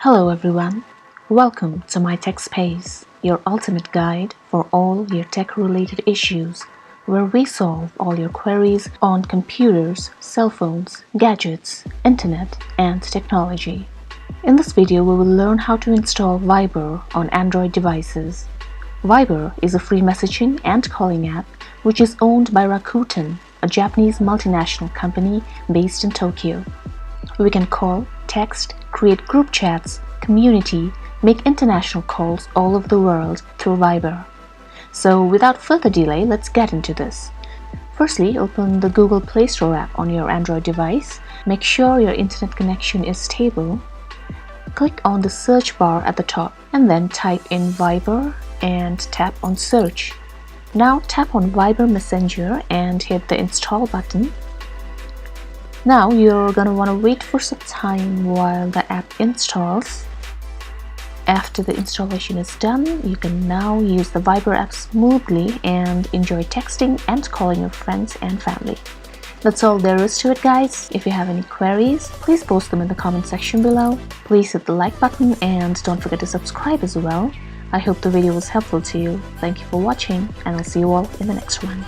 Hello everyone, welcome to My Tech Space, your ultimate guide for all your tech-related issues, where we solve all your queries on computers, cell phones, gadgets, internet, and technology. In this video, we will learn how to install Viber on Android devices. Viber is a free messaging and calling app which is owned by Rakuten, a Japanese multinational company based in Tokyo. We can call, text, create group chats, community, make international calls all over the world through Viber. So without further delay, let's get into this. Firstly, open the Google Play Store app on your Android device. Make sure your internet connection is stable. Click on the search bar at the top and then type in Viber and tap on search. Now tap on Viber Messenger and hit the install button. Now you're gonna want to wait for some time while the app installs. After the installation is done, you can now use the Viber app smoothly and enjoy texting and calling your friends and family. That's all there is to it, guys. If you have any queries, please post them in the comment section below. Please hit the like button and don't forget to subscribe as well. I hope the video was helpful to you. Thank you for watching and I'll see you all in the next one.